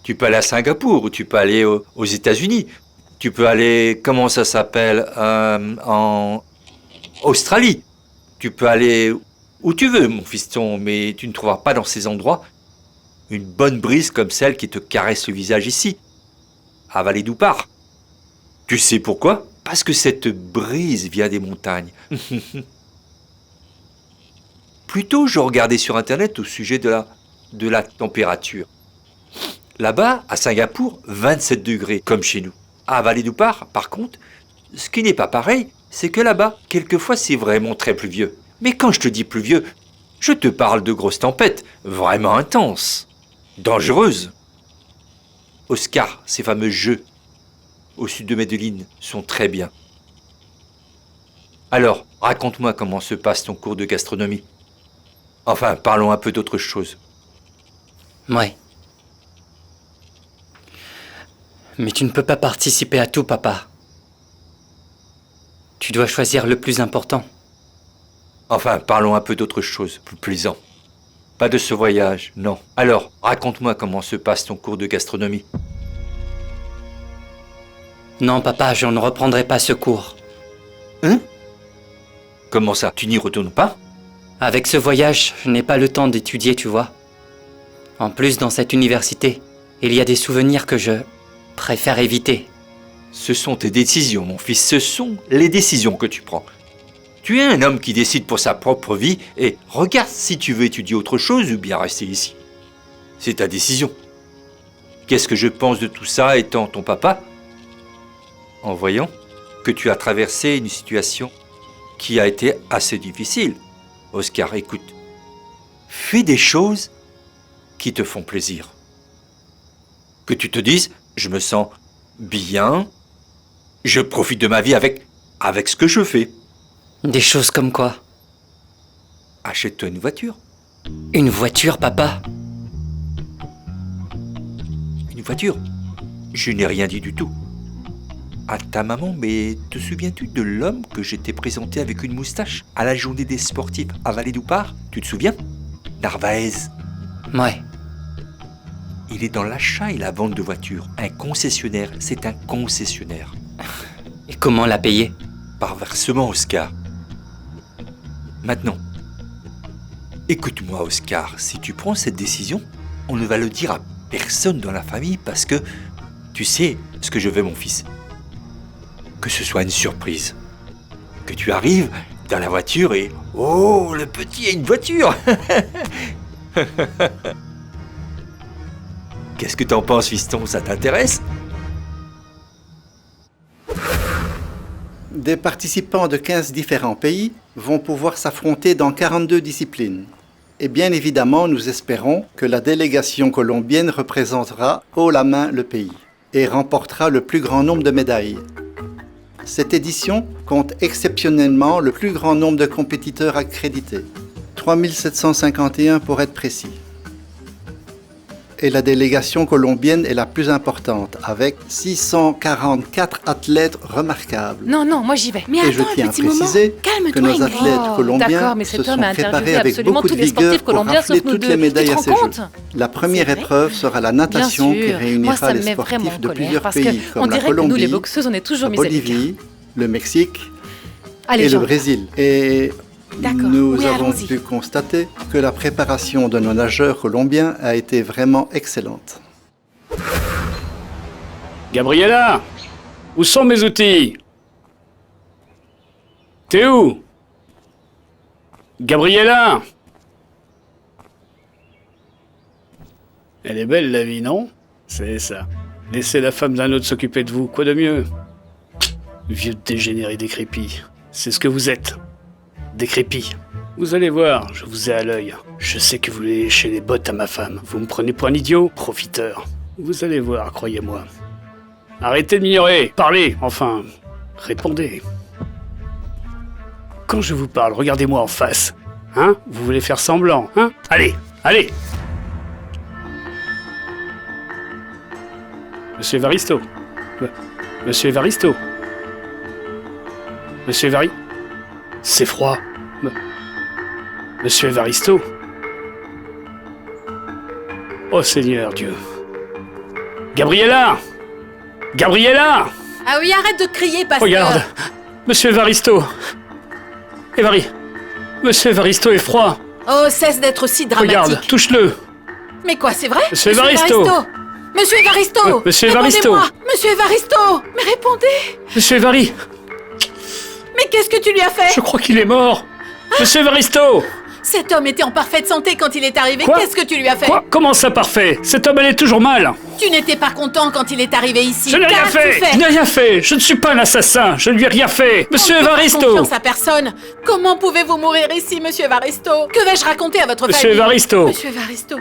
Tu peux aller à Singapour ou tu peux aller aux États-Unis. Tu peux aller, comment ça s'appelle, en Australie. Tu peux aller où tu veux, mon fiston, mais tu ne trouveras pas dans ces endroits une bonne brise comme celle qui te caresse le visage ici, à Vallée-d'Oupar. Tu sais pourquoi? Parce que cette brise vient des montagnes. Plutôt, je regardais sur Internet au sujet de la température. Là-bas, à Singapour, 27 degrés, comme chez nous. À Vallée-d'Oupar, par contre, ce qui n'est pas pareil, c'est que là-bas, quelquefois, c'est vraiment très pluvieux. Mais quand je te dis pluvieux, je te parle de grosses tempêtes, vraiment intenses, dangereuses. Oscar, ces fameux jeux au sud de Medellín sont très bien. Alors, raconte-moi comment se passe ton cours de gastronomie. Enfin, parlons un peu d'autre chose. Ouais. Mais tu ne peux pas participer à tout, papa. Tu dois choisir le plus important. Enfin, parlons un peu d'autre chose, plus plaisant. Pas de ce voyage, non. Alors, raconte-moi comment se passe ton cours de gastronomie. Non, papa, je ne reprendrai pas ce cours. Hein? Comment ça? Tu n'y retournes pas? Avec ce voyage, je n'ai pas le temps d'étudier, tu vois. En plus, dans cette université, il y a des souvenirs que je préfère éviter. Ce sont tes décisions, mon fils. Ce sont les décisions que tu prends. Tu es un homme qui décide pour sa propre vie et regarde si tu veux étudier autre chose ou bien rester ici. C'est ta décision. Qu'est-ce que je pense de tout ça étant ton papa? En voyant que tu as traversé une situation qui a été assez difficile. Oscar, écoute, fais des choses qui te font plaisir. Que tu te dises, je me sens bien, je profite de ma vie avec ce que je fais. Des choses comme quoi? Achète-toi une voiture. Une voiture, papa? Une voiture? Je n'ai rien dit du tout. À ta maman, mais te souviens-tu de l'homme que je t'ai présenté avec une moustache à la journée des sportifs à Vallée-d'Oupar? Tu te souviens? Narvaez. Ouais. Il est dans l'achat et la vente de voitures. Un concessionnaire, c'est un concessionnaire. Et comment la payer? Par versement, Oscar. Maintenant, écoute-moi, Oscar, si tu prends cette décision, on ne va le dire à personne dans la famille parce que tu sais ce que je veux, mon fils. Que ce soit une surprise. Que tu arrives dans la voiture et « Oh, le petit a une voiture !» Qu'est-ce que t'en penses, fiston? Ça t'intéresse? Des participants de 15 différents pays vont pouvoir s'affronter dans 42 disciplines. Et bien évidemment, nous espérons que la délégation colombienne représentera haut la main le pays et remportera le plus grand nombre de médailles. Cette édition compte exceptionnellement le plus grand nombre de compétiteurs accrédités, 3751 pour être précis. Et la délégation colombienne est la plus importante, avec 644 athlètes remarquables. Non, moi j'y vais. Mais Et je attends tiens un à petit moment. préciser Calme-toi, que nos Ingrid. athlètes colombiens D'accord, mais se cet sont homme a préparés interviewé avec absolument beaucoup tous de les sportifs vigueur pour colombiens rafler sauf nous toutes deux. les médailles Tu à te ces rends Jeux. compte? La première C'est vrai. épreuve sera la Bien natation qui sûr. Moi, réunira ça me les met vraiment sportifs en de colère plusieurs parce pays qu'on comme la dirait que nous, les Colombie, boxeuses, on est toujours la mis à l'écart. Bolivie, le Mexique Allez, et le Jean. Brésil. Et D'accord. nous Oui, avons allons-y. pu constater que la préparation de nos nageurs colombiens a été vraiment excellente. Gabriella, où sont mes outils? T'es où? Gabriella! Elle est belle la vie, non? C'est ça. Laissez la femme d'un autre s'occuper de vous, quoi de mieux? Vieux dégénéré décrépit. C'est ce que vous êtes. Décrépit. Vous allez voir, je vous ai à l'œil. Je sais que vous voulez lécher les bottes à ma femme. Vous me prenez pour un idiot? Profiteur. Vous allez voir, croyez-moi. Arrêtez de m'ignorer. Parlez, enfin. Répondez. Quand je vous parle, regardez-moi en face. Hein? Vous voulez faire semblant, hein? Allez, allez! Monsieur Evaristo. Monsieur Evaristo. Monsieur Evaristo. C'est froid. Monsieur Evaristo. Oh Seigneur Dieu. Gabriella! Gabriella! Ah oui, arrête de crier, pasteur. Regarde, Monsieur Evaristo. Monsieur Evaristo est froid. Oh, cesse d'être aussi dramatique. Regarde, touche-le. Mais quoi, c'est vrai? Monsieur Evaristo. Monsieur Evaristo. Monsieur Evaristo. Répondez-moi. Monsieur Evaristo. Mais répondez. Monsieur Evary, Mais qu'est-ce que tu lui as fait? je crois qu'il est mort. Monsieur Evaristo. Cet homme était en parfaite santé quand il est arrivé. Quoi? Qu'est-ce que tu lui as fait? Quoi? Comment ça parfait? Cet homme, elle est toujours mal. Tu n'étais pas content quand il est arrivé ici. Je n'ai rien fait. Je n'ai rien fait. Je ne suis pas un assassin. Je ne lui ai rien fait. Monsieur On ne fait pas Evaristo. confiance à personne. Comment pouvez-vous mourir ici, Monsieur Evaristo? Que vais-je raconter à votre Monsieur famille? Evaristo. Monsieur Evaristo.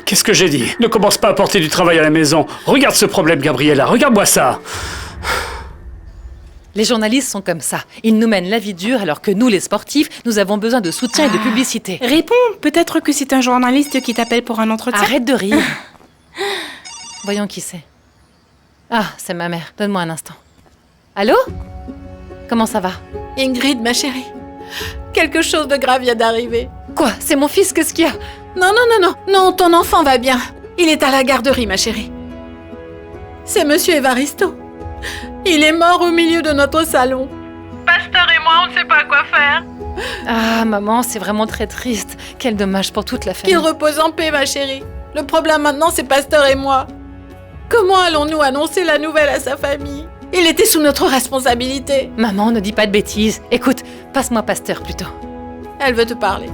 Qu'est-ce que j'ai dit? Ne commence pas à apporter du travail à la maison. Regarde ce problème, Gabriella. Regarde-moi ça. Les journalistes sont comme ça. Ils nous mènent la vie dure alors que nous, les sportifs, nous avons besoin de soutien et de publicité. Réponds, peut-être que c'est un journaliste qui t'appelle pour un entretien. Arrête de rire. Voyons qui c'est. Ah, c'est ma mère. Donne-moi un instant. Allô? Comment ça va? Ingrid, ma chérie. Quelque chose de grave vient d'arriver. Quoi? C'est mon fils, qu'est-ce qu'il y a? Non, ton enfant va bien. Il est à la garderie, ma chérie. C'est Monsieur Evaristo. Il est mort au milieu de notre salon. Pasteur et moi, on ne sait pas quoi faire. Ah, maman, c'est vraiment très triste. Quel dommage pour toute la famille. Qu'il repose en paix, ma chérie. Le problème maintenant, c'est Pasteur et moi. Comment allons-nous annoncer la nouvelle à sa famille? Il était sous notre responsabilité. Maman, ne dis pas de bêtises. Écoute, passe-moi Pasteur plutôt. Elle veut te parler.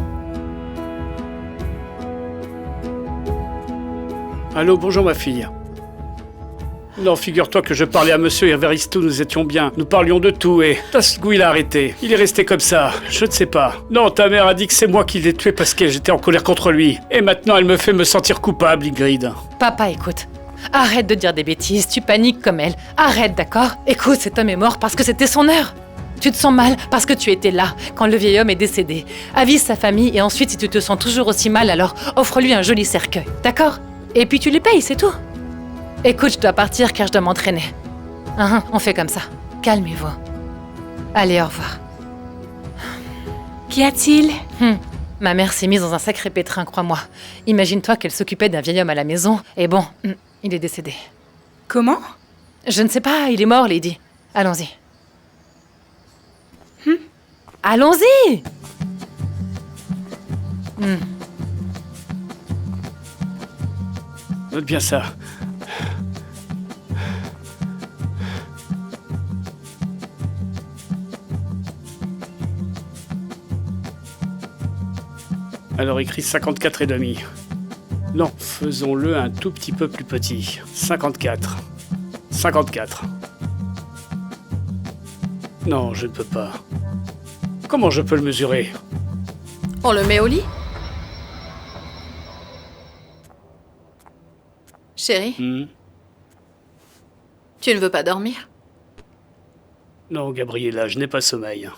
Allô, bonjour ma fille. Non, figure-toi que je parlais à Monsieur Evaristo, nous étions bien. Nous parlions de tout et... D'un coup, il a arrêté. Il est resté comme ça. Je ne sais pas. Non, ta mère a dit que c'est moi qui l'ai tué parce que j'étais en colère contre lui. Et maintenant, elle me fait me sentir coupable, Ingrid. Papa, écoute. Arrête de dire des bêtises, tu paniques comme elle. Arrête, d'accord? Écoute, cet homme est mort parce que c'était son heure. Tu te sens mal parce que tu étais là quand le vieil homme est décédé. Avise sa famille et ensuite, si tu te sens toujours aussi mal, alors offre-lui un joli cercueil, d'accord? Et puis tu lui payes, c'est tout. Écoute, je dois partir car je dois m'entraîner. On fait comme ça. Calmez-vous. Allez, au revoir. Qu'y a-t-il? Ma mère s'est mise dans un sacré pétrin, crois-moi. Imagine-toi qu'elle s'occupait d'un vieil homme à la maison, et bon, il est décédé. Comment? Je ne sais pas, il est mort, Lady. Allons-y. Allons-y! Note bien ça. Alors écris 54 et demi. Non, faisons-le un tout petit peu plus petit. 54. 54. Non, je ne peux pas. Comment je peux le mesurer? On le met au lit? Chérie, tu ne veux pas dormir? Non, Gabriella, je n'ai pas sommeil.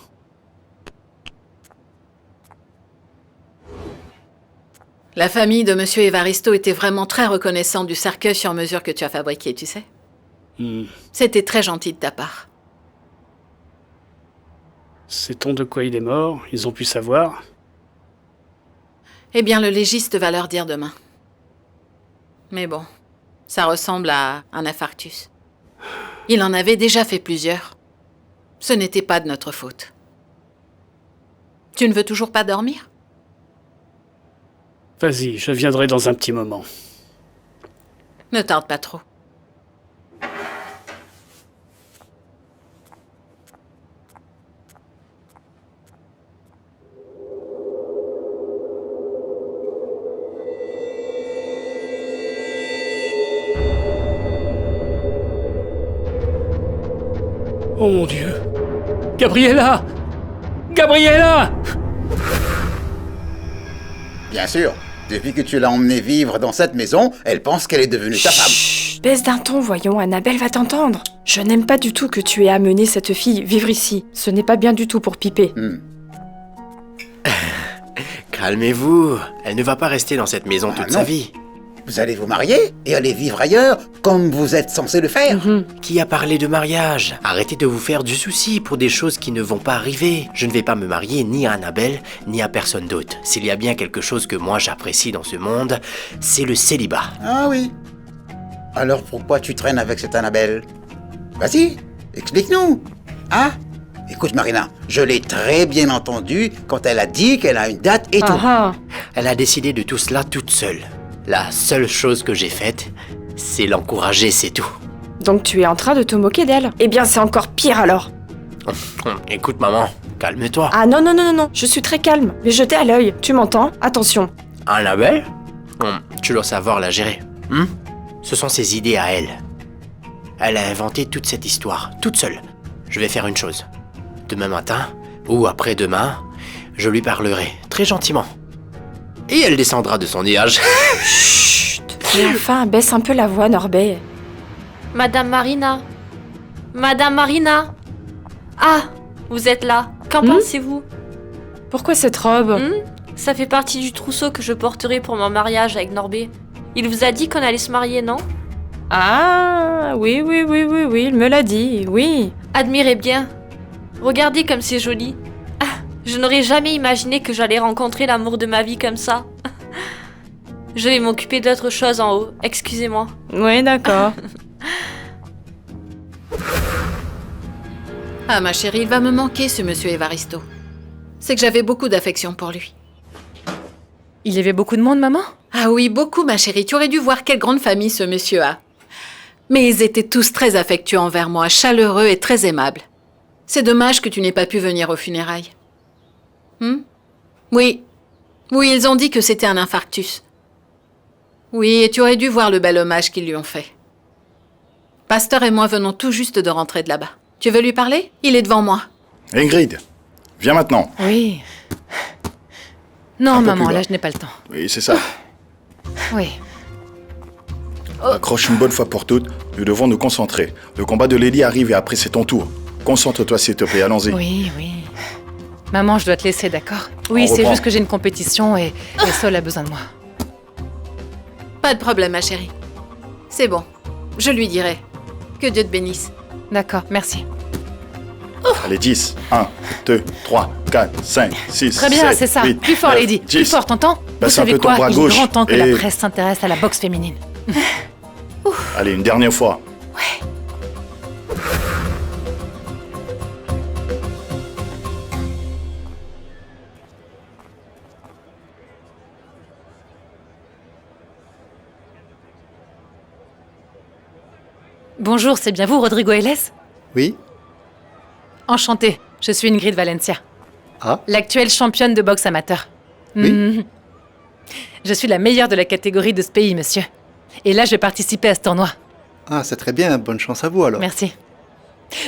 La famille de Monsieur Evaristo était vraiment très reconnaissante du cercueil sur mesure que tu as fabriqué, tu sais. C'était très gentil de ta part. Sait-on de quoi il est mort? Ils ont pu savoir? Eh bien, le légiste va leur dire demain. Mais bon, ça ressemble à un infarctus. Il en avait déjà fait plusieurs. Ce n'était pas de notre faute. Tu ne veux toujours pas dormir? Vas-y, je viendrai dans un petit moment. Ne tarde pas trop. Oh mon Dieu! Gabriella! Gabriella! Bien sûr. Depuis que tu l'as emmenée vivre dans cette maison, elle pense qu'elle est devenue ta femme. Baisse d'un ton, voyons, Annabelle va t'entendre. Je n'aime pas du tout que tu aies amené cette fille vivre ici. Ce n'est pas bien du tout pour Pipé. Calmez-vous, elle ne va pas rester dans cette maison toute sa vie. Vous allez vous marier et aller vivre ailleurs, comme vous êtes censé le faire. Qui a parlé de mariage? Arrêtez de vous faire du souci pour des choses qui ne vont pas arriver. Je ne vais pas me marier ni à Annabelle, ni à personne d'autre. S'il y a bien quelque chose que moi j'apprécie dans ce monde, c'est le célibat. Ah oui. Alors pourquoi tu traînes avec cette Annabelle? Vas-y, explique-nous. Hein? Écoute Marina, je l'ai très bien entendue quand elle a dit qu'elle a une date et tout. Ah Elle a décidé de tout cela toute seule. La seule chose que j'ai faite, c'est l'encourager, c'est tout. Donc tu es en train de te moquer d'elle? Eh bien, c'est encore pire alors. Écoute maman, calme-toi. Ah non, non, non, non, non, je suis très calme. Les jeter à l'œil, tu m'entends? Attention. Annabelle? Tu dois savoir la gérer. Ce sont ses idées à elle. Elle a inventé toute cette histoire, toute seule. Je vais faire une chose. Demain matin, ou après-demain, je lui parlerai très gentiment. Et elle descendra de son nuage. Chut. Mais enfin, baisse un peu la voix, Norbert. Madame Marina. Madame Marina. Ah, vous êtes là. Qu'en pensez-vous? Pourquoi cette robe? Ça fait partie du trousseau que je porterai pour mon mariage avec Norbert. Il vous a dit qu'on allait se marier, non? Ah, oui, oui, oui, oui, oui, il me l'a dit, oui. Admirez bien. Regardez comme c'est joli. Ah, je n'aurais jamais imaginé que j'allais rencontrer l'amour de ma vie comme ça. Je vais m'occuper d'autre chose en haut, excusez-moi. Oui, d'accord. Ah, ma chérie, il va me manquer, ce monsieur Evaristo. C'est que j'avais beaucoup d'affection pour lui. Il y avait beaucoup de monde, maman? Ah oui, beaucoup, ma chérie. Tu aurais dû voir quelle grande famille ce monsieur a. Mais ils étaient tous très affectueux envers moi, chaleureux et très aimables. C'est dommage que tu n'aies pas pu venir aux funérailles. Oui. Oui, ils ont dit que c'était un infarctus. Oui, et tu aurais dû voir le bel hommage qu'ils lui ont fait. Pasteur et moi venons tout juste de rentrer de là-bas. Tu veux lui parler? Il est devant moi. Ingrid, viens maintenant. Oui. Non, Un peu maman, plus bas. là, je n'ai pas le temps. Oui, c'est ça. Oui. Accroche une bonne fois pour toutes. Nous devons nous concentrer. Le combat de Lady arrive et après c'est ton tour. Concentre-toi s'il te plaît, allons-y. Oui, oui. Maman, je dois te laisser, d'accord? Oui, On c'est reprend. juste que j'ai une compétition et Sol a besoin de moi. Pas de problème, ma chérie. C'est bon. Je lui dirai. Que Dieu te bénisse. D'accord, merci. Allez, 10. 1, 2, 3, 4, 5, 6, Très bien, 7, c'est ça. 8, Plus fort, 9, Lady. 10. Plus fort, t'entends? Vous Baisse un savez peu ton quoi? bras Il gauche est grand temps que et- la presse s'intéresse à la boxe féminine. Allez, une dernière fois. Bonjour, c'est bien vous, Rodrigo Eles? Oui? Enchantée, je suis Ingrid Valencia, Ah? l'actuelle championne de boxe amateur. Oui. Mhm. Je suis la meilleure de la catégorie de ce pays, monsieur. Et là, je vais participer à ce tournoi. Ah, c'est très bien. Bonne chance à vous alors. Merci.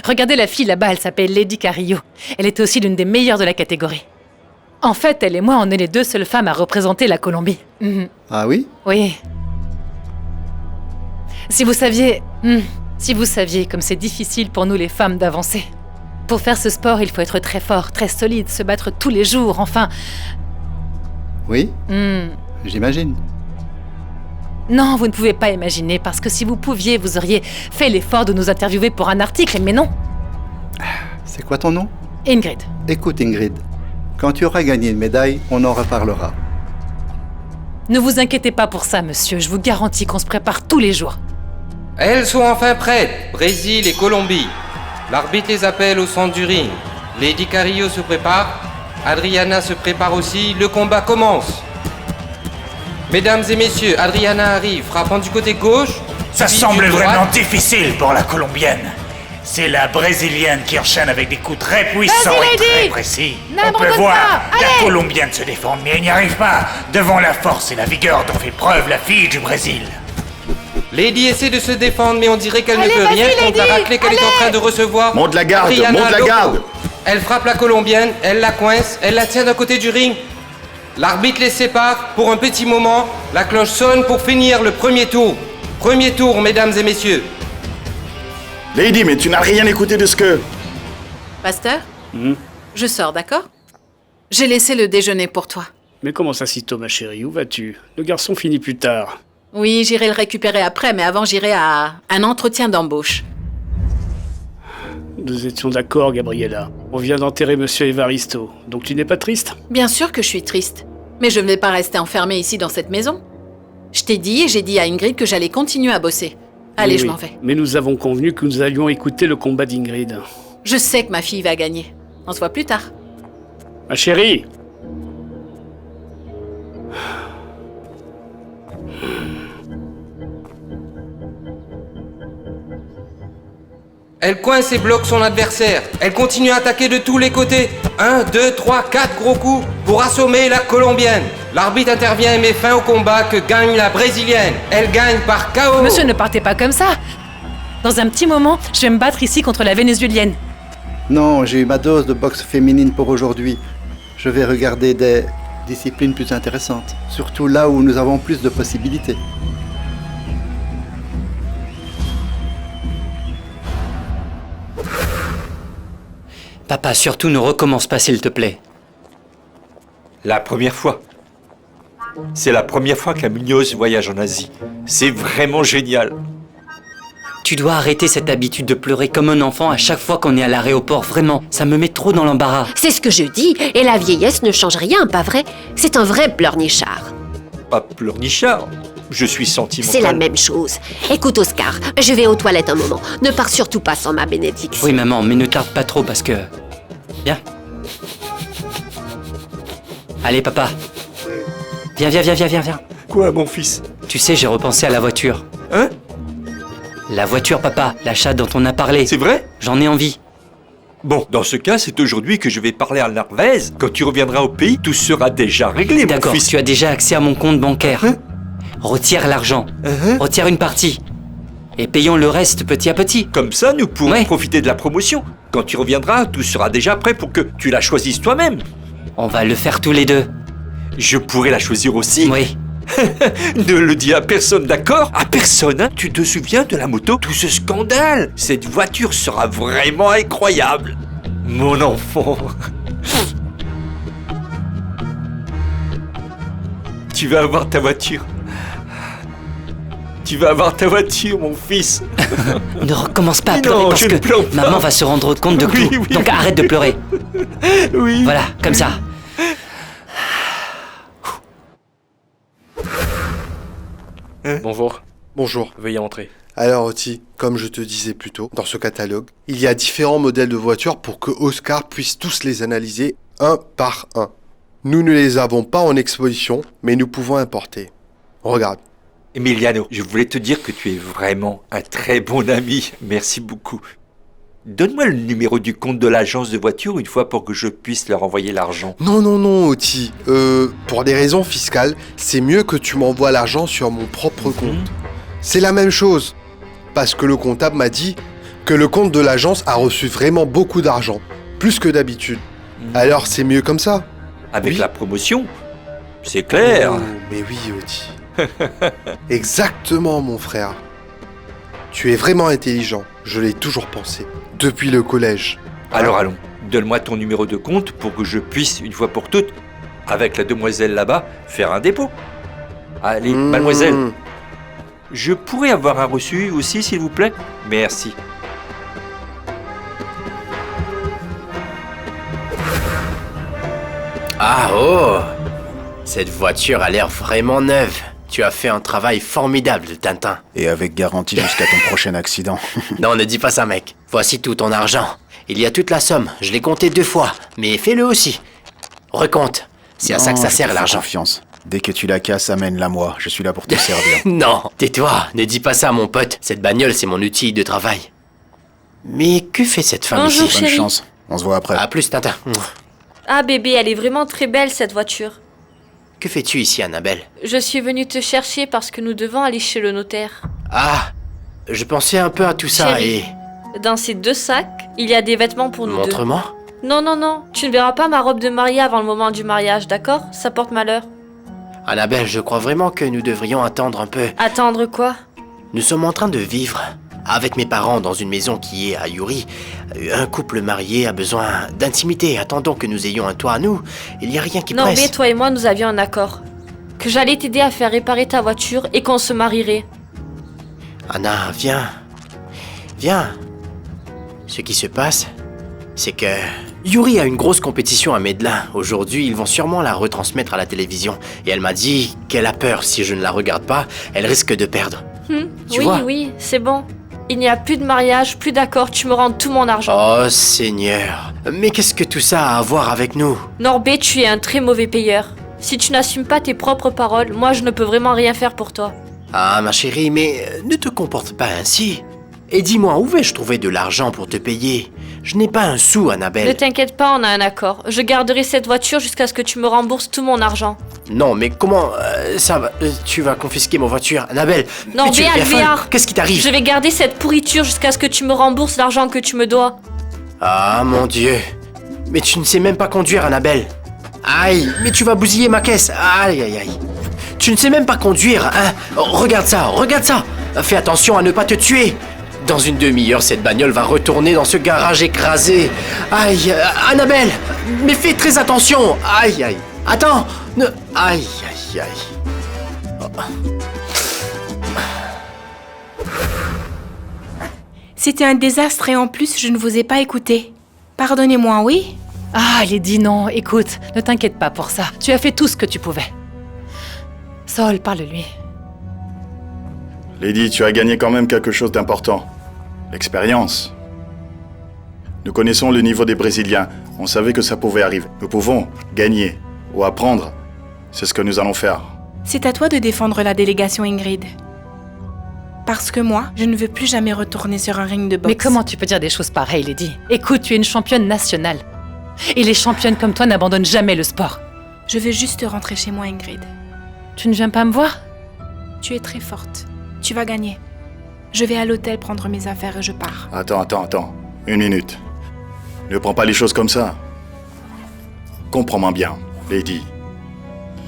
Regardez la fille là-bas, elle s'appelle Lady Carrillo. Elle est aussi l'une des meilleures de la catégorie. En fait, elle et moi, on est les deux seules femmes à représenter la Colombie. Mhm. Ah oui? Oui. Si vous saviez comme c'est difficile pour nous les femmes d'avancer. Pour faire ce sport, il faut être très fort, très solide, se battre tous les jours, enfin... Oui? Hmm. J'imagine. Non, vous ne pouvez pas imaginer, parce que si vous pouviez, vous auriez fait l'effort de nous interviewer pour un article, mais non. C'est quoi ton nom? Ingrid. Écoute Ingrid, quand tu auras gagné une médaille, on en reparlera. Ne vous inquiétez pas pour ça, monsieur, je vous garantis qu'on se prépare tous les jours. Elles sont enfin prêtes, Brésil et Colombie. L'arbitre les appelle au centre du ring. Lady Carrillo se prépare, Adriana se prépare aussi, le combat commence. Mesdames et messieurs, Adriana arrive, frappant du côté gauche. Ça puis semble du droit. vraiment difficile pour la Colombienne. C'est la Brésilienne qui enchaîne avec des coups très puissants Vas-y, et très Lady. précis. On N'abandonne peut voir pas. la Allez. Colombienne se défendre, mais elle n'y arrive pas devant la force et la vigueur dont fait preuve la fille du Brésil. Lady essaie de se défendre, mais on dirait qu'elle ne Allez, peut vas-y, rien contre la Lady. raclée qu'elle est en train de recevoir. Monte la garde, Adriana monte la Loco. garde. Elle frappe la Colombienne, elle la coince, elle la tient d'un côté du ring. L'arbitre les sépare pour un petit moment. La cloche sonne pour finir le premier tour. Premier tour, mesdames et messieurs. Lady, mais tu n'as rien écouté de ce que... Pasteur? Je sors, d'accord? J'ai laissé le déjeuner pour toi. Mais comment ça, sitôt, ma chérie? Où vas-tu? Le garçon finit plus tard. Oui, j'irai le récupérer après, mais avant j'irai à un entretien d'embauche. Nous étions d'accord, Gabriella. On vient d'enterrer Monsieur Evaristo. Donc tu n'es pas triste? Bien sûr que je suis triste, mais je ne vais pas rester enfermée ici dans cette maison. Je t'ai dit et j'ai dit à Ingrid que j'allais continuer à bosser. Allez, Oui, je oui. m'en vais. Mais nous avons convenu que nous allions écouter le combat d'Ingrid. Je sais que ma fille va gagner. On se voit plus tard. Ma chérie! Elle coince et bloque son adversaire. Elle continue à attaquer de tous les côtés. 1, 2, 3, 4 gros coups pour assommer la Colombienne. L'arbitre intervient et met fin au combat que gagne la Brésilienne. Elle gagne par KO. Monsieur, ne partez pas comme ça. Dans un petit moment, je vais me battre ici contre la Vénézuélienne. Non, j'ai eu ma dose de boxe féminine pour aujourd'hui. Je vais regarder des disciplines plus intéressantes, surtout là où nous avons plus de possibilités. Papa, surtout ne recommence pas, s'il te plaît. La première fois. C'est la première fois qu'un Munoz voyage en Asie. C'est vraiment génial. Tu dois arrêter cette habitude de pleurer comme un enfant à chaque fois qu'on est à l'aéroport. Vraiment, ça me met trop dans l'embarras. C'est ce que je dis, et la vieillesse ne change rien, pas vrai? C'est un vrai pleurnichard. Pas pleurnichard. Je suis sentimental. C'est la même chose. Écoute, Oscar, je vais aux toilettes un moment. Ne pars surtout pas sans ma bénédiction. Oui, maman, mais ne tarde pas trop parce que... Viens. Allez, papa. Viens. Quoi, mon fils? Tu sais, j'ai repensé à la voiture. Hein? La voiture, papa, l'achat dont on a parlé. C'est vrai? J'en ai envie. Bon, dans ce cas, c'est aujourd'hui que je vais parler à Narvaez. Quand tu reviendras au pays, tout sera déjà réglé, mon D'accord, fils. tu as déjà accès à mon compte bancaire. Hein? Retire l'argent. Retire une partie. Et payons le reste petit à petit. Comme ça, nous pourrons profiter de la promotion. Quand tu reviendras, tout sera déjà prêt pour que tu la choisisses toi-même. On va le faire tous les deux. Je pourrais la choisir aussi. Oui. Ne le dis à personne, d'accord? À personne, hein? Tu te souviens de la moto? Tout ce scandale? Cette voiture sera vraiment incroyable. Mon enfant. Tu vas avoir ta voiture. Tu vas avoir ta voiture, mon fils. Ne recommence pas à Mais pleurer non, parce je ne pleure que pas. maman va se rendre compte de Oui, tout. oui, Donc oui. arrête de pleurer. Oui. Voilà, comme ça. Bonjour. Bonjour. Veuillez entrer. Alors Oti, comme je te disais plus tôt, dans ce catalogue, il y a différents modèles de voitures pour que Oscar puisse tous les analyser un par un. Nous ne les avons pas en exposition, mais nous pouvons importer. Regarde. Emiliano, je voulais te dire que tu es vraiment un très bon ami. Merci beaucoup. Donne-moi le numéro du compte de l'agence de voiture une fois pour que je puisse leur envoyer l'argent. Non, Oti. Pour des raisons fiscales, c'est mieux que tu m'envoies l'argent sur mon propre compte. C'est la même chose. Parce que le comptable m'a dit que le compte de l'agence a reçu vraiment beaucoup d'argent. Plus que d'habitude. Alors c'est mieux comme ça. Avec la promotion, c'est clair. Oh, mais oui, Oti. Exactement, mon frère. Tu es vraiment intelligent. Je l'ai toujours pensé. Depuis le collège. Alors allons, donne-moi ton numéro de compte pour que je puisse, une fois pour toutes, avec la demoiselle là-bas, faire un dépôt. Allez, mademoiselle. Je pourrais avoir un reçu aussi, s'il vous plaît? Merci. Ah oh! Cette voiture a l'air vraiment neuve. Tu as fait un travail formidable, Tintin. Et avec garantie jusqu'à ton prochain accident. Non, ne dis pas ça, mec. Voici tout ton argent. Il y a toute la somme. Je l'ai compté 2 fois. Mais fais-le aussi. Recompte. C'est à ça que ça sert, l'argent. Confiance. Dès que tu la casses, amène-la moi. Je suis là pour te servir. Non, tais-toi. Ne dis pas ça, mon pote. Cette bagnole, c'est mon outil de travail. Mais que fait cette femme Bonjour, ici? chérie. Bonne chance. On se voit après. À plus, Tintin. Ah bébé, elle est vraiment très belle cette voiture. Que fais-tu ici, Annabelle? Je suis venue te chercher parce que nous devons aller chez le notaire. Ah, je pensais un peu à tout ça Chérie, dans ces 2 sacs, il y a des vêtements pour nous deux. Montre-moi. Non, tu ne verras pas ma robe de mariée avant le moment du mariage, d'accord? Ça porte malheur. Annabelle, je crois vraiment que nous devrions attendre un peu. Attendre quoi? Nous sommes en train de vivre avec mes parents dans une maison qui est à Yuri. Un couple marié a besoin d'intimité. Attendons que nous ayons un toit à nous. Il n'y a rien qui Non, presse. mais toi et moi, nous avions un accord. Que j'allais t'aider à faire réparer ta voiture et qu'on se marierait. Anna, viens. Viens. Ce qui se passe, c'est que Yuri a une grosse compétition à Medellin. Aujourd'hui, ils vont sûrement la retransmettre à la télévision. Et elle m'a dit qu'elle a peur. Si je ne la regarde pas, elle risque de perdre. Tu Oui, vois? oui, c'est bon. Il n'y a plus de mariage, plus d'accord, tu me rends tout mon argent. Oh Seigneur, mais qu'est-ce que tout ça a à voir avec nous? Norbé, tu es un très mauvais payeur. Si tu n'assumes pas tes propres paroles, moi je ne peux vraiment rien faire pour toi. Ah ma chérie, mais ne te comporte pas ainsi. Et dis-moi, où vais-je trouver de l'argent pour te payer? Je n'ai pas un sou, Ne Annabelle. t'inquiète pas, on a un accord. Je garderai cette voiture jusqu'à ce que tu me rembourses tout mon argent. Non, mais comment ça va? Tu vas confisquer ma voiture, Annabelle? Non, mais tu es bien folle. Alvéar, Qu'est-ce qui t'arrive? je vais garder cette pourriture jusqu'à ce que tu me rembourses l'argent que tu me dois. Ah mon Dieu. Mais tu ne sais même pas conduire, Annabelle. Aïe, mais tu vas bousiller ma caisse. Aïe, aïe, aïe. Tu ne sais même pas conduire, hein? Oh, regarde ça, regarde ça. Fais attention à ne pas te tuer. Dans une demi-heure, cette bagnole va retourner dans ce garage écrasé. Aïe, Annabelle, mais fais très attention. Aïe, aïe. Attends, ne... Aïe, aïe, aïe. Oh. C'était un désastre et en plus, je ne vous ai pas écouté. Pardonnez-moi, oui? Ah, Lady, non, écoute, ne t'inquiète pas pour ça. Tu as fait tout ce que tu pouvais. Saul, parle-lui. Lady, tu as gagné quand même quelque chose d'important. L'expérience. Nous connaissons le niveau des Brésiliens. On savait que ça pouvait arriver. Nous pouvons gagner ou apprendre. C'est ce que nous allons faire. C'est à toi de défendre la délégation, Ingrid. Parce que moi, je ne veux plus jamais retourner sur un ring de boxe. Mais comment tu peux dire des choses pareilles, Lady? Écoute, tu es une championne nationale. Et les championnes comme toi n'abandonnent jamais le sport. Je veux juste rentrer chez moi, Ingrid. Tu ne viens pas me voir? Tu es très forte. Tu vas gagner. Je vais à l'hôtel prendre mes affaires et je pars. Attends. Une minute. Ne prends pas les choses comme ça. Comprends-moi bien, Lady.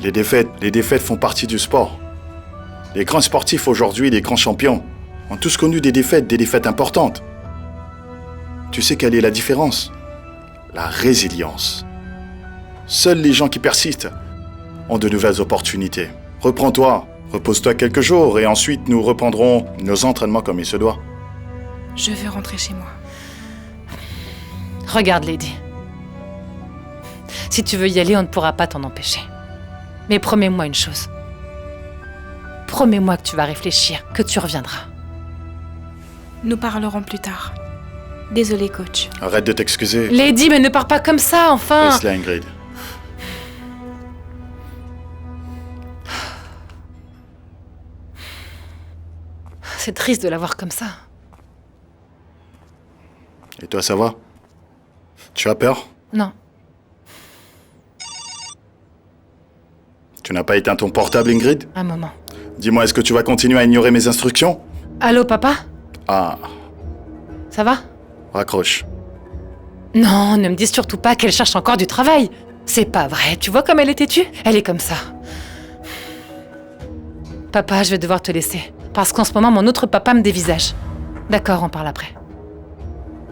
Les défaites font partie du sport. Les grands sportifs aujourd'hui, les grands champions, ont tous connu des défaites importantes. Tu sais quelle est la différence? La résilience. Seuls les gens qui persistent ont de nouvelles opportunités. Reprends-toi, repose-toi quelques jours et ensuite nous reprendrons nos entraînements comme il se doit. Je veux rentrer chez moi. Regarde, Lady. Si tu veux y aller, on ne pourra pas t'en empêcher. Mais promets-moi une chose. Promets-moi que tu vas réfléchir, que tu reviendras. Nous parlerons plus tard. Désolé, coach. Arrête de t'excuser. Lady, mais ne pars pas comme ça, enfin. Laisse-la, Ingrid. C'est triste de la voir comme ça. Et toi, ça va? Tu as peur? Non. Tu n'as pas éteint ton portable, Ingrid? Un moment. Dis-moi, est-ce que tu vas continuer à ignorer mes instructions? Allô, papa? Ah, Ça va? raccroche. Non, ne me dis surtout pas qu'elle cherche encore du travail. C'est pas vrai, tu vois comme elle est têtue? Elle est comme ça. Papa, je vais devoir te laisser. Parce qu'en ce moment, mon autre papa me dévisage. D'accord, on parle après.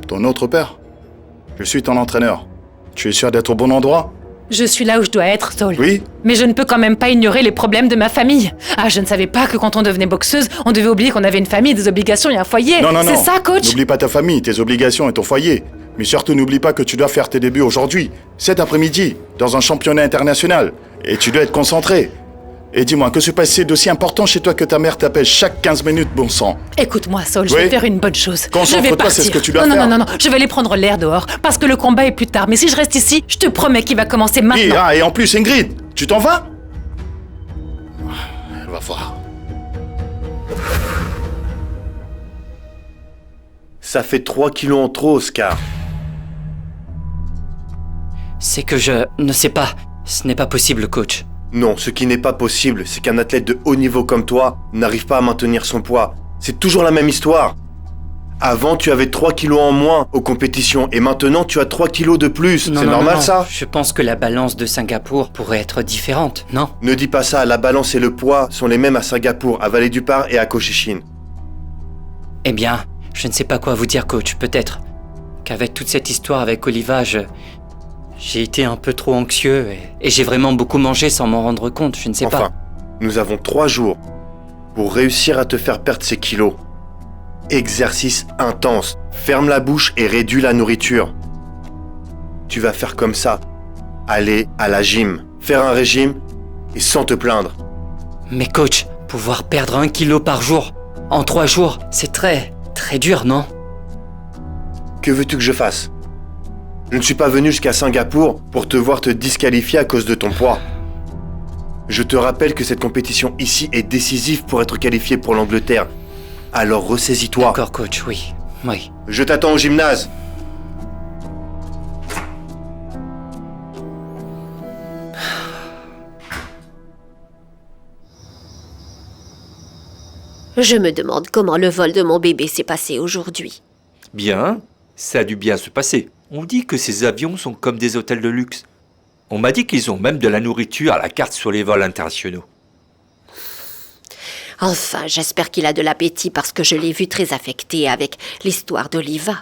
Ton autre père? Je suis ton entraîneur. Tu es sûr d'être au bon endroit? Je suis là où je dois être, Saul. Oui? Mais je ne peux quand même pas ignorer les problèmes de ma famille. Ah, je ne savais pas que quand on devenait boxeuse, on devait oublier qu'on avait une famille, des obligations et un foyer. Non. C'est ça, coach? N'oublie pas ta famille, tes obligations et ton foyer. Mais surtout, n'oublie pas que tu dois faire tes débuts aujourd'hui, cet après-midi, dans un championnat international. Et tu dois être concentré. Et dis-moi, que se passe-t-il d'aussi important chez toi que ta mère t'appelle chaque 15 minutes, bon sang? Écoute-moi, Saul, je Oui. vais faire une bonne chose. Je vais Concentre-toi, partir. c'est ce que tu dois non, faire. Non, je vais aller prendre l'air dehors, parce que le combat est plus tard. Mais si je reste ici, je te promets qu'il va commencer maintenant. Et en plus, Ingrid, tu t'en vas? Elle va voir. Ça fait 3 kilos en trop, Oscar. C'est que je ne sais pas. Ce n'est pas possible, coach. Non, ce qui n'est pas possible, c'est qu'un athlète de haut niveau comme toi n'arrive pas à maintenir son poids. C'est toujours la même histoire. Avant, tu avais 3 kilos en moins aux compétitions et maintenant, tu as 3 kilos de plus. C'est normal, ça? Je pense que la balance de Singapour pourrait être différente, non? Ne dis pas ça, la balance et le poids sont les mêmes à Singapour, à Vallée-du-Par et à Cochinchine. Eh bien, je ne sais pas quoi vous dire, coach. Peut-être qu'avec toute cette histoire avec Oliva, j'ai été un peu trop anxieux et j'ai vraiment beaucoup mangé sans m'en rendre compte, je ne sais pas. Nous avons 3 jours pour réussir à te faire perdre ces kilos. Exercice intense. Ferme la bouche et réduis la nourriture. Tu vas faire comme ça. Aller à la gym, faire un régime et sans te plaindre. Mais coach, pouvoir perdre 1 kilo par jour, En 3 jours, c'est très dur, non? Que veux-tu que je fasse? Je ne suis pas venu jusqu'à Singapour pour te voir te disqualifier à cause de ton poids. Je te rappelle que cette compétition ici est décisive pour être qualifié pour l'Angleterre. Alors ressaisis-toi. D'accord, coach, oui. Je t'attends au gymnase. Je me demande comment le vol de mon bébé s'est passé aujourd'hui. Bien, ça a dû bien se passer. On dit que ces avions sont comme des hôtels de luxe. On m'a dit qu'ils ont même de la nourriture à la carte sur les vols internationaux. Enfin, j'espère qu'il a de l'appétit parce que je l'ai vu très affecté avec l'histoire d'Oliva.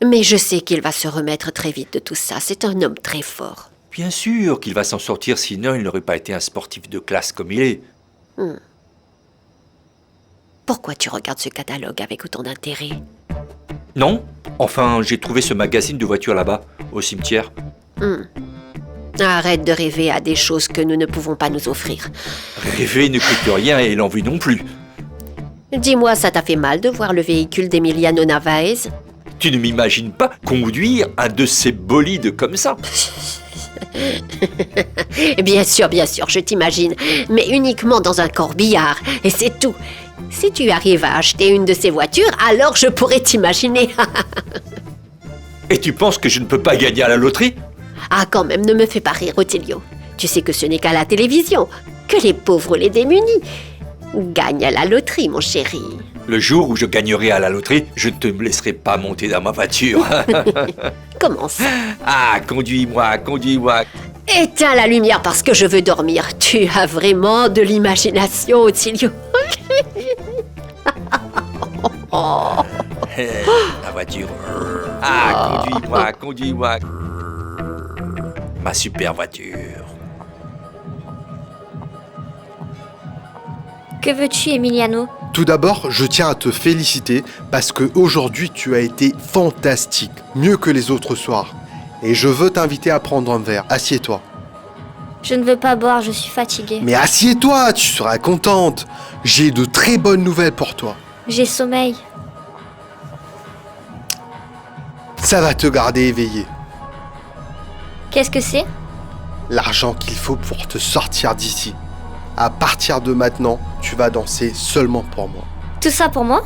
Mais je sais qu'il va se remettre très vite de tout ça. C'est un homme très fort. Bien sûr qu'il va s'en sortir, sinon il n'aurait pas été un sportif de classe comme il est. Pourquoi tu regardes ce catalogue avec autant d'intérêt? Non, enfin, j'ai trouvé ce magazine de voitures là-bas, au cimetière. Arrête de rêver à des choses que nous ne pouvons pas nous offrir. Rêver ne coûte rien et l'envie non plus. Dis-moi, ça t'a fait mal de voir le véhicule d'Emiliano Narvaez? Tu ne m'imagines pas conduire un de ces bolides comme ça. Bien sûr, je t'imagine. Mais uniquement dans un corbillard. Et c'est tout. Si tu arrives à acheter une de ces voitures, alors je pourrais t'imaginer. Et tu penses que je ne peux pas gagner à la loterie? Ah, quand même, ne me fais pas rire, Otilio. Tu sais que ce n'est qu'à la télévision que les pauvres, les démunis, gagnent à la loterie, mon chéri. Le jour où je gagnerai à la loterie, je ne te laisserai pas monter dans ma voiture. Comment ça? Ah, conduis-moi. Éteins la lumière parce que je veux dormir. Tu as vraiment de l'imagination, Otilio. La voiture. Ah, conduis-moi. Ma super voiture. Que veux-tu, Emiliano? Tout d'abord, je tiens à te féliciter parce que aujourd'hui tu as été fantastique, mieux que les autres soirs. Et je veux t'inviter à prendre un verre. Assieds-toi. Je ne veux pas boire, je suis fatiguée. Mais assieds-toi, tu seras contente. J'ai de très bonnes nouvelles pour toi. J'ai sommeil. Ça va te garder éveillé. Qu'est-ce que c'est? L'argent qu'il faut pour te sortir d'ici. À partir de maintenant, tu vas danser seulement pour moi. Tout ça pour moi?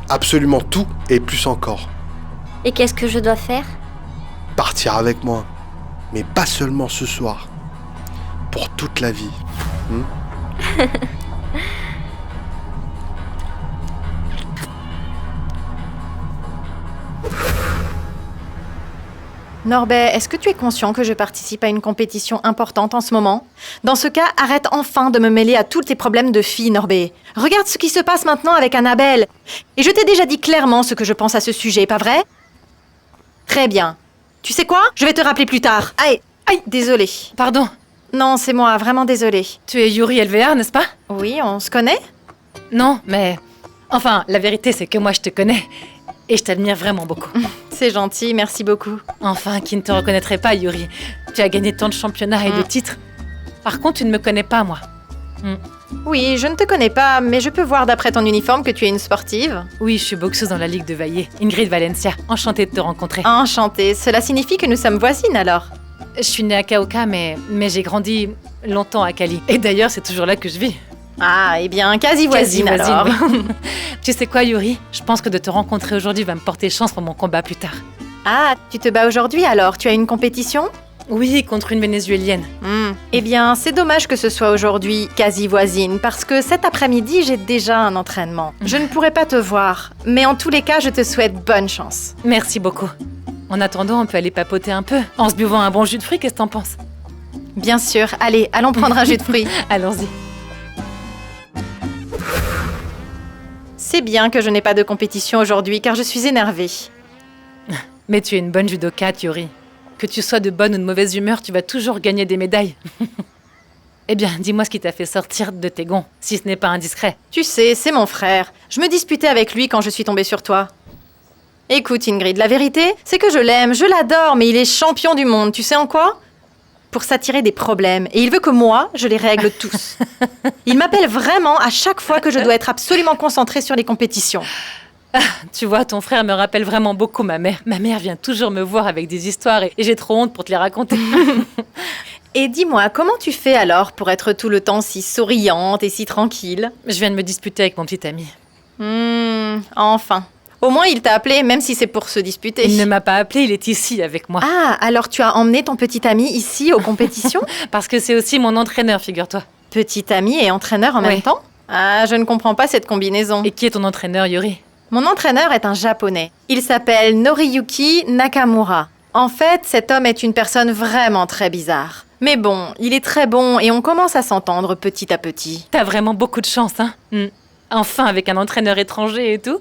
Absolument tout et plus encore. Et qu'est-ce que je dois faire? Partir avec moi. Mais pas seulement ce soir. Pour toute la vie. Norbert, est-ce que tu es conscient que je participe à une compétition importante en ce moment? Dans ce cas, arrête enfin de me mêler à tous tes problèmes de fille, Norbert. Regarde ce qui se passe maintenant avec Annabelle. Et je t'ai déjà dit clairement ce que je pense à ce sujet, pas vrai? Très bien. Tu sais quoi? Je vais te rappeler plus tard. Aïe, désolée. Pardon. Non, c'est moi, vraiment désolée. Tu es Yuri LVR, n'est-ce pas? Oui, on se connaît? Non, mais... Enfin, la vérité, c'est que moi, je te connais. Et je t'admire vraiment beaucoup. C'est gentil, merci beaucoup. Enfin, qui ne te reconnaîtrait pas, Yuri? Tu as gagné tant de championnats et de titres. Par contre, tu ne me connais pas, moi. Oui, je ne te connais pas, mais je peux voir d'après ton uniforme que tu es une sportive. Oui, je suis boxeuse dans la Ligue de Vaillé. Ingrid Valencia, enchantée de te rencontrer. Enchantée, cela signifie que nous sommes voisines alors? Je suis née à Kaoka, mais j'ai grandi longtemps à Cali. Et d'ailleurs, c'est toujours là que je vis. Ah, eh bien, quasi voisine alors. Oui. Tu sais quoi, Yuri? Je pense que de te rencontrer aujourd'hui va me porter chance pour mon combat plus tard. Ah, tu te bats aujourd'hui alors? Tu as une compétition? Oui, contre une Vénézuélienne. Eh bien, c'est dommage que ce soit aujourd'hui quasi voisine, parce que cet après-midi, j'ai déjà un entraînement. Je ne pourrai pas te voir, mais en tous les cas, je te souhaite bonne chance. Merci beaucoup. En attendant, on peut aller papoter un peu, en se buvant un bon jus de fruits, qu'est-ce que t'en penses? Bien sûr, allez, allons prendre un jus de fruits. Allons-y. C'est bien que je n'ai pas de compétition aujourd'hui, car je suis énervée. Mais tu es une bonne judokate, Yuri. Que tu sois de bonne ou de mauvaise humeur, tu vas toujours gagner des médailles. Eh bien, dis-moi ce qui t'a fait sortir de tes gonds, si ce n'est pas indiscret. Tu sais, c'est mon frère. Je me disputais avec lui quand je suis tombée sur toi. Écoute, Ingrid, la vérité, c'est que je l'aime, je l'adore, mais il est champion du monde. Tu sais en quoi? pour s'attirer des problèmes et il veut que moi, je les règle tous. Il m'appelle vraiment à chaque fois que je dois être absolument concentrée sur les compétitions. Ah, tu vois, ton frère me rappelle vraiment beaucoup ma mère. Ma mère vient toujours me voir avec des histoires et j'ai trop honte pour te les raconter. Et dis-moi, comment tu fais alors pour être tout le temps si souriante et si tranquille? Je viens de me disputer avec mon petit ami. Enfin. Au moins, il t'a appelé, même si c'est pour se disputer. Il ne m'a pas appelé, il est ici avec moi. Ah, alors tu as emmené ton petit ami ici aux compétitions? Parce que c'est aussi mon entraîneur, figure-toi. Petit ami et entraîneur en même temps? Ah, je ne comprends pas cette combinaison. Et qui est ton entraîneur, Yuri? Mon entraîneur est un japonais. Il s'appelle Noriyuki Nakamura. En fait, cet homme est une personne vraiment très bizarre. Mais bon, il est très bon et on commence à s'entendre petit à petit. T'as vraiment beaucoup de chance, hein? Enfin, avec un entraîneur étranger et tout.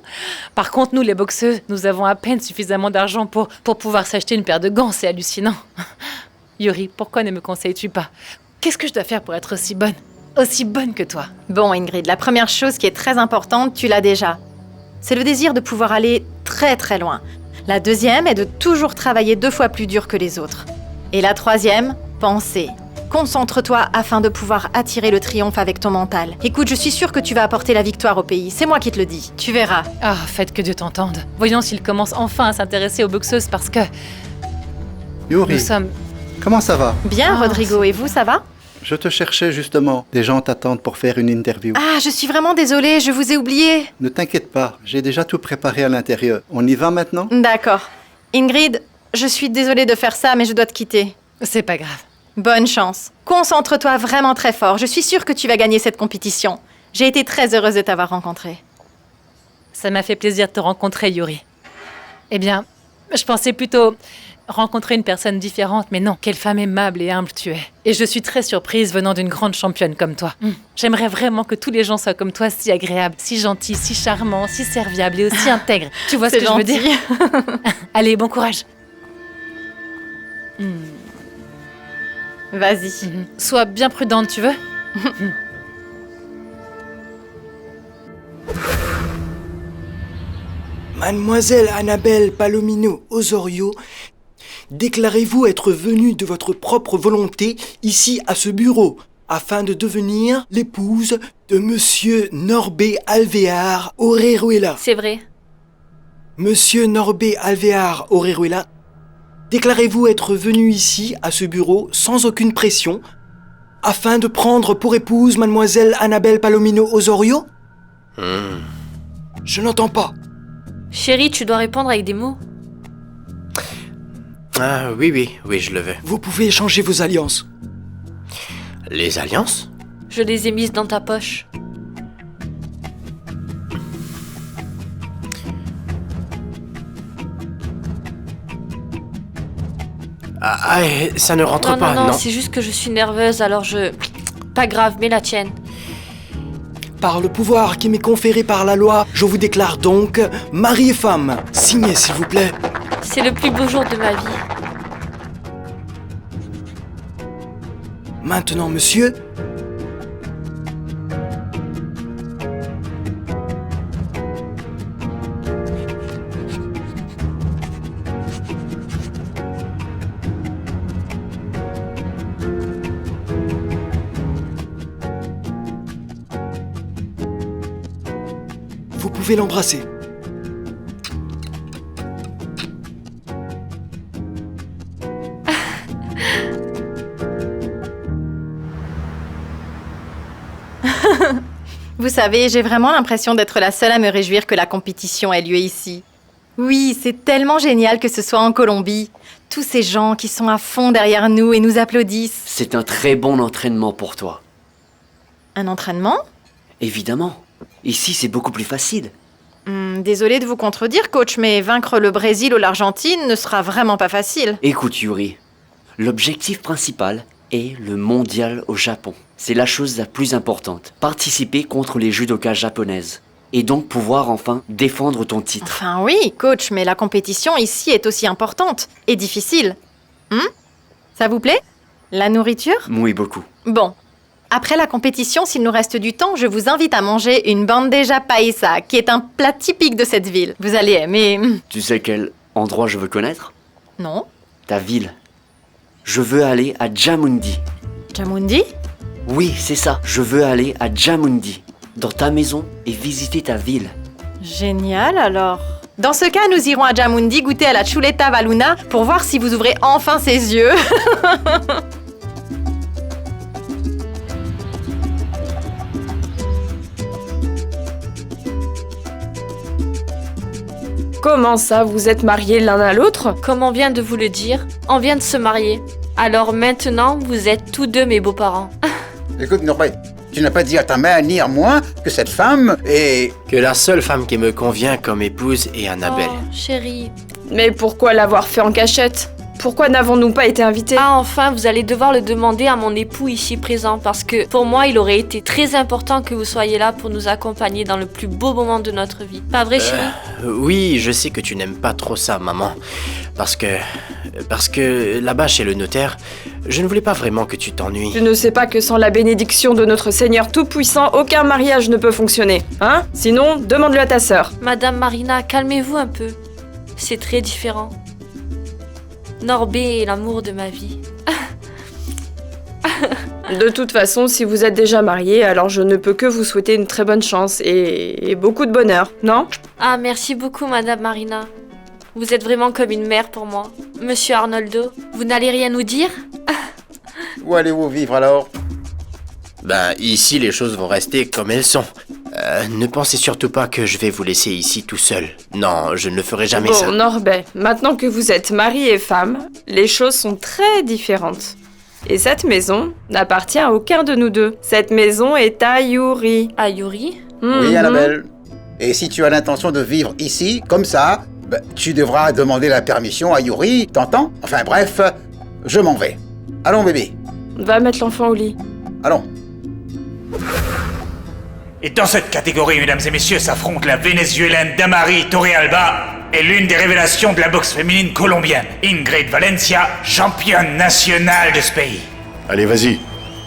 Par contre, nous, les boxeuses, nous avons à peine suffisamment d'argent pour pouvoir s'acheter une paire de gants. C'est hallucinant. Yuri, pourquoi ne me conseilles-tu pas? Qu'est-ce que je dois faire pour être aussi bonne que toi? Bon, Ingrid, la première chose qui est très importante, tu l'as déjà. C'est le désir de pouvoir aller très très loin. La deuxième est de toujours travailler 2 fois plus dur que les autres. Et la troisième, penser. Concentre-toi afin de pouvoir attirer le triomphe avec ton mental. Écoute, je suis sûre que tu vas apporter la victoire au pays. C'est moi qui te le dis. Tu verras. Ah, faites que Dieu t'entende. Voyons s'il commence enfin à s'intéresser aux boxeuses parce que... Yuri, nous sommes... comment ça va? Bien, Rodrigo. Et vous, ça va? Je te cherchais justement. Des gens t'attendent pour faire une interview. Ah, je suis vraiment désolée, je vous ai oublié. Ne t'inquiète pas, j'ai déjà tout préparé à l'intérieur. On y va maintenant? D'accord. Ingrid, je suis désolée de faire ça, mais je dois te quitter. C'est pas grave. Bonne chance. Concentre-toi vraiment très fort. Je suis sûre que tu vas gagner cette compétition. J'ai été très heureuse de t'avoir rencontré. Ça m'a fait plaisir de te rencontrer, Yuri. Eh bien, je pensais plutôt rencontrer une personne différente, mais non, quelle femme aimable et humble tu es. Et je suis très surprise venant d'une grande championne comme toi. J'aimerais vraiment que tous les gens soient comme toi, si agréables, si gentils, si charmants, si serviables et aussi intègres. Tu vois ce que je veux dire? Allez, bon courage. Vas-y. Sois bien prudente, tu veux? Mademoiselle Annabelle Palomino Osorio, déclarez-vous être venue de votre propre volonté ici à ce bureau afin de devenir l'épouse de Monsieur Norbé Alvear Orejuela? C'est vrai. Monsieur Norbé Alvear Orejuela, déclarez-vous être venu ici à ce bureau sans aucune pression afin de prendre pour épouse Mademoiselle Annabelle Palomino Osorio? Je n'entends pas. Chérie, tu dois répondre avec des mots. Ah oui, je le veux. Vous pouvez échanger vos alliances. Les alliances? Je les ai mises dans ta poche. Ça ne rentre pas, non? Non, c'est juste que je suis nerveuse, alors je... Pas grave, mets la tienne. Par le pouvoir qui m'est conféré par la loi, je vous déclare donc mari et femme. Signez, s'il vous plaît. C'est le plus beau jour de ma vie. Maintenant, monsieur... Vous pouvez l'embrasser. Vous savez, j'ai vraiment l'impression d'être la seule à me réjouir que la compétition ait lieu ici. Oui, c'est tellement génial que ce soit en Colombie. Tous ces gens qui sont à fond derrière nous et nous applaudissent. C'est un très bon entraînement pour toi. Un entraînement? Évidemment. Ici, c'est beaucoup plus facile. Désolée de vous contredire, coach, mais vaincre le Brésil ou l'Argentine ne sera vraiment pas facile. Écoute, Yuri, l'objectif principal est le mondial au Japon. C'est la chose la plus importante. Participer contre les judokas japonaises. Et donc pouvoir enfin défendre ton titre. Enfin oui, coach, mais la compétition ici est aussi importante et difficile. Ça vous plaît? La nourriture? Oui, beaucoup. Bon. Après la compétition, s'il nous reste du temps, je vous invite à manger une bandeja paisa, qui est un plat typique de cette ville. Vous allez aimer. Tu sais quel endroit je veux connaître? Non. Ta ville. Je veux aller à Djamundi. Djamundi? Oui, c'est ça. Je veux aller à Djamundi, dans ta maison et visiter ta ville. Génial alors. Dans ce cas, nous irons à Djamundi goûter à la chuleta valuna pour voir si vous ouvrez enfin ses yeux. Comment ça, vous êtes mariés l'un à l'autre? Comme on vient de vous le dire, on vient de se marier. Alors maintenant, vous êtes tous deux mes beaux-parents. Écoute, Norbert, tu n'as pas dit à ta mère ni à moi que cette femme est... Que la seule femme qui me convient comme épouse est Annabelle. Oh, chérie. Mais pourquoi l'avoir fait en cachette? Pourquoi n'avons-nous pas été invités? Ah, enfin, vous allez devoir le demander à mon époux ici présent, parce que pour moi, il aurait été très important que vous soyez là pour nous accompagner dans le plus beau moment de notre vie. Pas vrai, chérie? Oui, je sais que tu n'aimes pas trop ça, maman. Parce que là-bas, chez le notaire, je ne voulais pas vraiment que tu t'ennuies. Tu ne sais pas que sans la bénédiction de notre Seigneur Tout-Puissant, aucun mariage ne peut fonctionner, hein? Sinon, demande-le à ta sœur. Madame Marina, calmez-vous un peu. C'est très différent. Norbé est l'amour de ma vie. De toute façon, si vous êtes déjà mariés, alors je ne peux que vous souhaiter une très bonne chance et beaucoup de bonheur, non? Ah, merci beaucoup, Madame Marina. Vous êtes vraiment comme une mère pour moi. Monsieur Arnoldo, vous n'allez rien nous dire? Où allez-vous vivre alors? Ben, ici, les choses vont rester comme elles sont. Ne pensez surtout pas que je vais vous laisser ici tout seul. Non, je ne ferai jamais ça. Bon, Norbert, maintenant que vous êtes mari et femme, les choses sont très différentes. Et cette maison n'appartient à aucun de nous deux. Cette maison est à Yuri. À Yuri? Oui, Annabelle. Et si tu as l'intention de vivre ici, comme ça, ben, tu devras demander la permission à Yuri, t'entends? Enfin bref, je m'en vais. Allons, bébé. Va mettre l'enfant au lit. Allons. Et dans cette catégorie, mesdames et messieurs, s'affronte la vénézuélienne Damari Torrealba et l'une des révélations de la boxe féminine colombienne, Ingrid Valencia, championne nationale de ce pays. Allez, vas-y.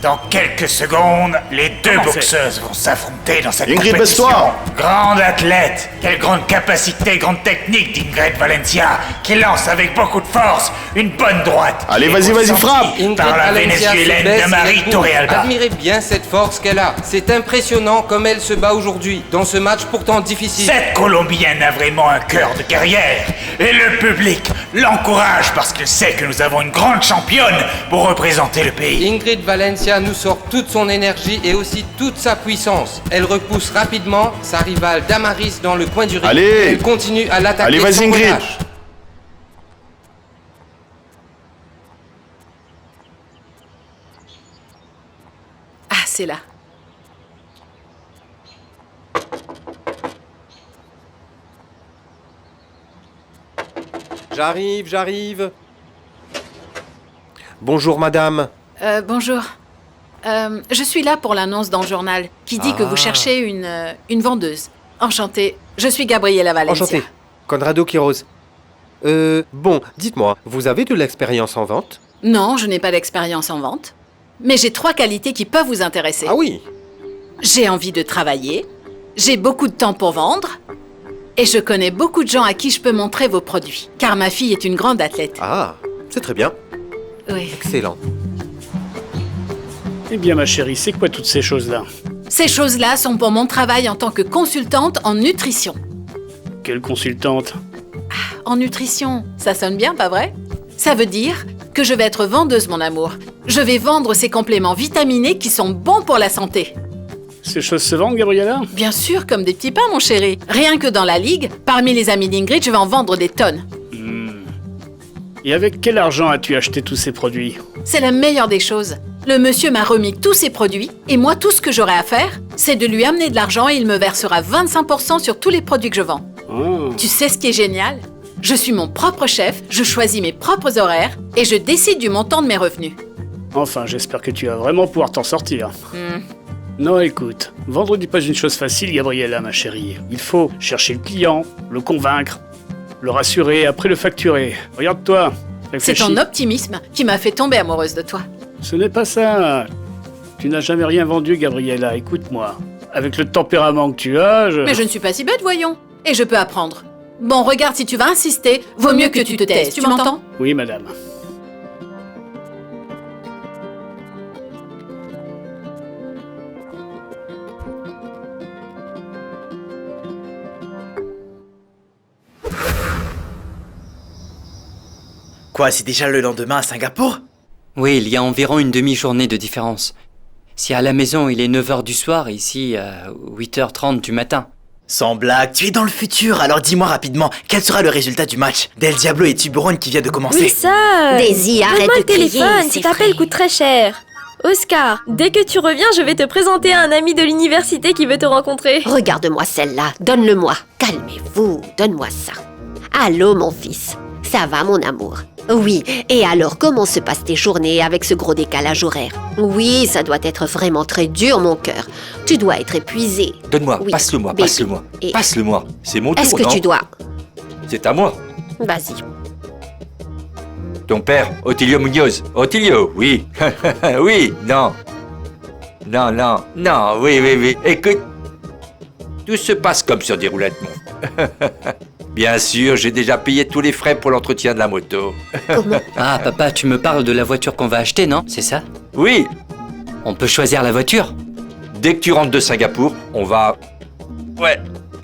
Dans quelques secondes, les deux boxeuses vont s'affronter dans cette Ingrid, compétition. baisse-toi. Grande athlète, quelle grande capacité, grande technique d'Ingrid Valencia, qui lance avec beaucoup de force une bonne droite. Allez, vas-y, frappe. Par la vénézuélienne Damari Torrealba. Admirez bien cette force qu'elle a. C'est impressionnant comme elle se bat aujourd'hui, dans ce match pourtant difficile. Cette Colombienne a vraiment un cœur de guerrière. Et le public l'encourage parce qu'il sait que nous avons une grande championne pour représenter le pays. Ingrid Valencia nous sort toute son énergie et aussi toute sa puissance. Elle repousse rapidement sa rivale Damaris dans le coin du ring. Allez. Elle continue à l'attaquer. Allez, vas-y, sans Ingrid. relâche. Ah, c'est là. J'arrive. Bonjour, madame. Bonjour. Je suis là pour l'annonce dans le journal qui dit que vous cherchez une vendeuse. Enchantée. Je suis Gabriela Valencia. Enchanté. Conrado Quiroz. Bon, dites-moi, vous avez de l'expérience en vente? Non, je n'ai pas d'expérience en vente. Mais j'ai 3 qualités qui peuvent vous intéresser. Ah oui? J'ai envie de travailler, j'ai beaucoup de temps pour vendre, et je connais beaucoup de gens à qui je peux montrer vos produits. Car ma fille est une grande athlète. Ah, c'est très bien. Oui. Excellent. Eh bien, ma chérie, c'est quoi toutes ces choses-là? Ces choses-là sont pour mon travail en tant que consultante en nutrition. Quelle consultante? En nutrition, ça sonne bien, pas vrai? Ça veut dire que je vais être vendeuse, mon amour. Je vais vendre ces compléments vitaminés qui sont bons pour la santé. Ces choses se vendent, Gabriela? Bien sûr, comme des petits pains, mon chéri. Rien que dans la ligue, parmi les amis d'Ingrid, je vais en vendre des tonnes. Et avec quel argent as-tu acheté tous ces produits? C'est la meilleure des choses. Le monsieur m'a remis tous ses produits, et moi, tout ce que j'aurai à faire, c'est de lui amener de l'argent et il me versera 25% sur tous les produits que je vends. Oh. Tu sais ce qui est génial? Je suis mon propre chef, je choisis mes propres horaires, et je décide du montant de mes revenus. Enfin, j'espère que tu vas vraiment pouvoir t'en sortir. Non, écoute, vendre n'est pas une chose facile, Gabriela, ma chérie. Il faut chercher le client, le convaincre, le rassurer, après le facturer. Regarde-toi, C'est réfléchis. ton optimisme qui m'a fait tomber amoureuse de toi. Ce n'est pas ça. Tu n'as jamais rien vendu, Gabriela, écoute-moi. Avec le tempérament que tu as, Mais je ne suis pas si bête, voyons. Et je peux apprendre. Bon, regarde, si tu vas insister, vaut mieux que tu te taises. Tu m'entends? Oui, madame. Quoi, c'est déjà le lendemain à Singapour? Oui, il y a environ une demi-journée de différence. Si à la maison il est 9h du soir, ici à 8h30 du matin. Sans blague, tu es dans le futur, alors dis-moi rapidement, quel sera le résultat du match? Del Diablo et Tiburon qui vient de commencer. Oui, ça. Daisy, arrête Donne-moi de le téléphone, crier, cet c'est appel vrai. coûte très cher. Oscar, dès que tu reviens, je vais te présenter un ami de l'université qui veut te rencontrer. Regarde-moi celle-là, donne-le-moi. Calmez-vous, donne-moi ça. Allô, mon fils. Ça va, mon amour? Oui, et alors, comment se passent tes journées avec ce gros décalage horaire? Oui, ça doit être vraiment très dur, mon cœur. Tu dois être épuisé. Donne-moi, Oui, passe-le-moi, baby. passe-le-moi. Et- Passe-le-moi. C'est mon tour, Est-ce que non? tu dois... C'est à moi. Vas-y. Ton père, Otilio Munoz. Otilio, oui. Oui, non. Non, non, non, oui, oui, oui. Écoute, tout se passe comme sur des roulettes, mon. Bien sûr, j'ai déjà payé tous les frais pour l'entretien de la moto. Ah, papa, tu me parles de la voiture qu'on va acheter, non? C'est ça? Oui. On peut choisir la voiture? Dès que tu rentres de Singapour, on va... Ouais.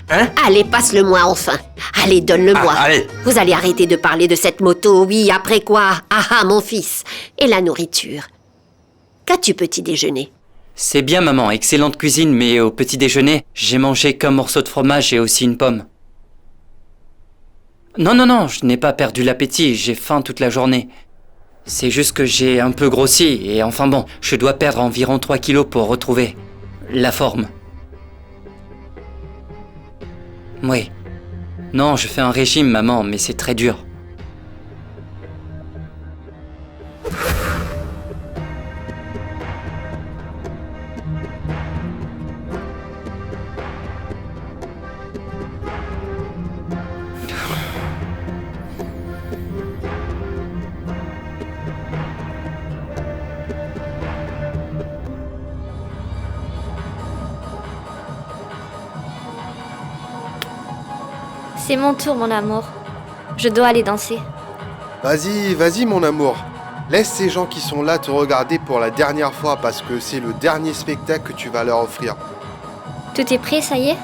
Hein? Allez, passe-le-moi enfin. Allez, donne-le-moi. Ah, allez. Vous allez arrêter de parler de cette moto, oui, après quoi? Ah, mon fils. Et la nourriture? Qu'as-tu petit déjeuner? C'est bien, maman, excellente cuisine, mais au petit déjeuner, j'ai mangé qu'un morceau de fromage et aussi une pomme. Non, non, non, je n'ai pas perdu l'appétit, j'ai faim toute la journée. C'est juste que j'ai un peu grossi, et enfin bon, je dois perdre environ 3 kilos pour retrouver la forme. Oui. Non, je fais un régime, maman, mais c'est très dur. C'est mon tour, mon amour. Je dois aller danser. Vas-y, vas-y mon amour. Laisse ces gens qui sont là te regarder pour la dernière fois parce que c'est le dernier spectacle que tu vas leur offrir. Tout est prêt, ça y est?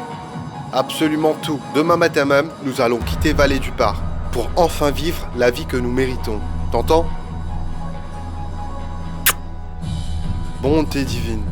Absolument tout. Demain matin même, nous allons quitter Vallée du Parc pour enfin vivre la vie que nous méritons. T'entends? Bonté divine.